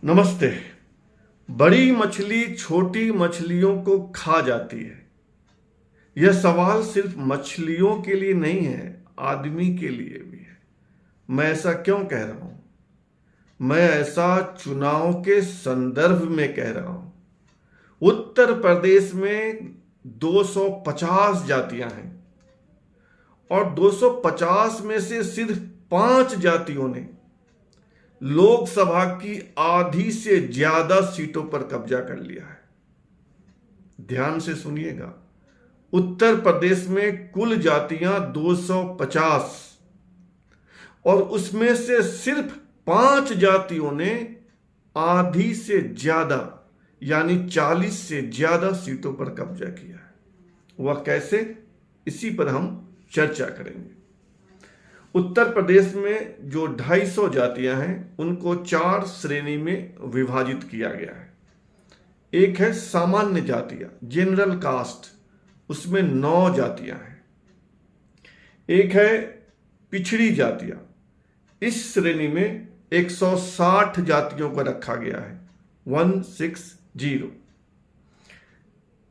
नमस्ते। बड़ी मछली छोटी मछलियों को खा जाती है। यह सवाल सिर्फ मछलियों के लिए नहीं है, आदमी के लिए भी है। मैं ऐसा क्यों कह रहा हूं? मैं ऐसा चुनाव के संदर्भ में कह रहा हूं। उत्तर प्रदेश में 250 जातियां हैं और 250 में से सिर्फ 5 जातियों ने लोकसभा की आधी से ज्यादा सीटों पर कब्जा कर लिया है। ध्यान से सुनिएगा, उत्तर प्रदेश में कुल जातियां 250 और उसमें से सिर्फ 5 जातियों ने आधी से ज्यादा यानी 40 से ज्यादा सीटों पर कब्जा किया है। वह कैसे, इसी पर हम चर्चा करेंगे। उत्तर प्रदेश में जो 250 जातियां हैं उनको 4 श्रेणी में विभाजित किया गया है। एक है सामान्य जातियां, जनरल कास्ट, उसमें 9 जातियां हैं। एक है पिछड़ी जातियां, इस श्रेणी में 160 जातियों को रखा गया है, 160।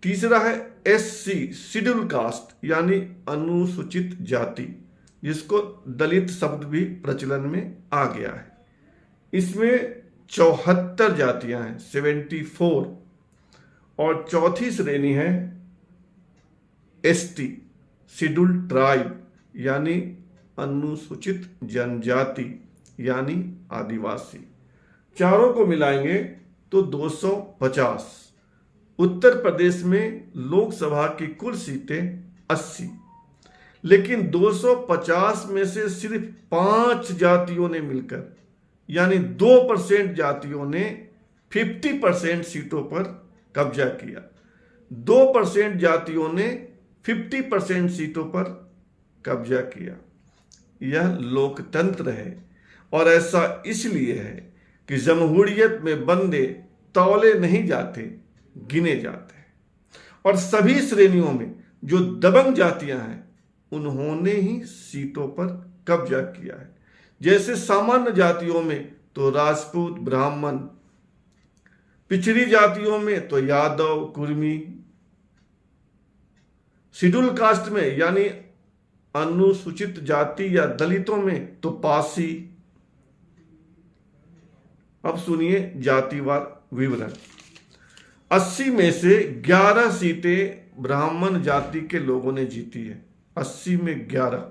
तीसरा है एससी, शेड्यूल कास्ट यानी अनुसूचित जाति, जिसको दलित शब्द भी प्रचलन में आ गया है। इसमें 74 जातियां हैं, 74। और चौथी श्रेणी है एसटी, शेड्यूल ट्राइब यानी अनुसूचित जनजाति यानी आदिवासी। चारों को मिलाएंगे तो 250। उत्तर प्रदेश में लोकसभा की कुल सीटें 80, लेकिन 250 में से सिर्फ 5 जातियों ने मिलकर यानी 2% जातियों ने 50% सीटों पर कब्जा किया। 2% जातियों ने 50% सीटों पर कब्जा किया। यह लोकतंत्र है और ऐसा इसलिए है कि जमहूरियत में बंदे तौले नहीं जाते, गिने जाते हैं। और सभी श्रेणियों में जो दबंग जातियां हैं उन्होंने ही सीटों पर कब्जा किया है। जैसे सामान्य जातियों में तो राजपूत, ब्राह्मण, पिछड़ी जातियों में तो यादव, कुर्मी, शेड्यूल कास्ट में यानी अनुसूचित जाति या दलितों में तो पासी। अब सुनिए जातिवार विवरण। 80 में से 11 सीटें ब्राह्मण जाति के लोगों ने जीती है। 80 में 11।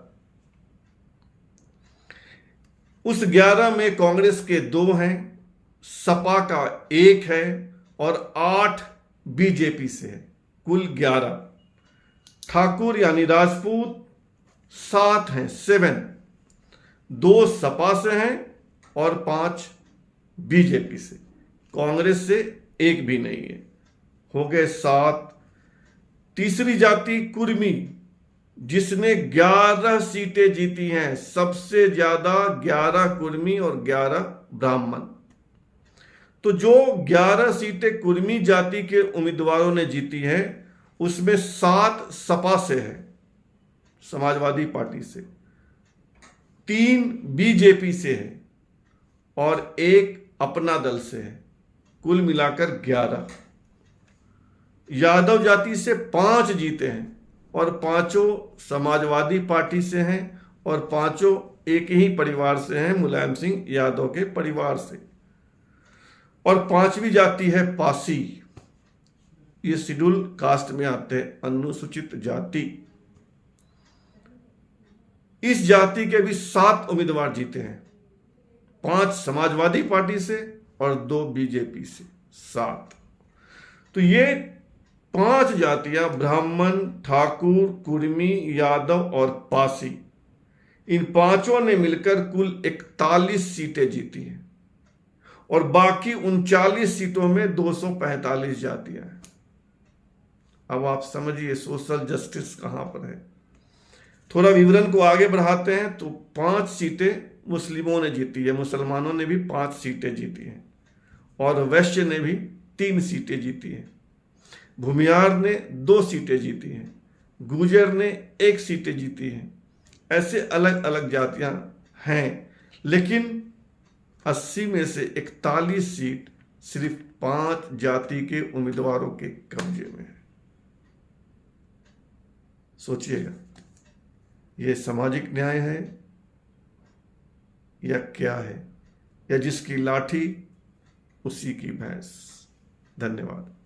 उस 11 में कांग्रेस के 2 हैं, सपा का 1 है और 8 बीजेपी से है, कुल 11। ठाकुर यानी राजपूत 7 हैं, 7। 2 सपा से हैं और 5 बीजेपी से। कांग्रेस से 1 भी नहीं है, हो गए 7। तीसरी जाति कुर्मी, जिसने 11 सीटें जीती हैं, सबसे ज्यादा 11 कुर्मी और 11 ब्राह्मण। तो जो 11 सीटें कुर्मी जाति के उम्मीदवारों ने जीती हैं उसमें 7 सपा से है, समाजवादी पार्टी से, 3 बीजेपी से है और 1 अपना दल से है, कुल मिलाकर 11। यादव जाति से 5 जीते हैं और 5 समाजवादी पार्टी से हैं और 5 एक ही परिवार से हैं, मुलायम सिंह यादव के परिवार से। और 5वीं जाति है पासी, ये शेड्यूल कास्ट में आते हैं, अनुसूचित जाति। इस जाति के भी 7 उम्मीदवार जीते हैं, 5 समाजवादी पार्टी से और 2 बीजेपी से, 7। तो ये 5 जातियां ब्राह्मण, ठाकुर, कुर्मी, यादव और पासी, इन 5 ने मिलकर कुल 41 सीटें जीती हैं और बाकी 39 सीटों में 245 जातियां हैं। अब आप समझिए सोशल जस्टिस कहां पर है। थोड़ा विवरण को आगे बढ़ाते हैं तो 5 सीटें मुस्लिमों ने जीती है, मुसलमानों ने भी 5 सीटें जीती हैं और वैश्य ने भी 3 सीटें जीती हैं। भूमियार ने 2 सीटें जीती हैं, गुर्जर ने 1 सीटें जीती हैं। ऐसे अलग अलग जातियां हैं, लेकिन 80 में से 41 सीट सिर्फ 5 जाति के उम्मीदवारों के कब्जे में है। सोचिएगा, ये सामाजिक न्याय है या क्या है? या जिसकी लाठी उसी की भैंस? धन्यवाद।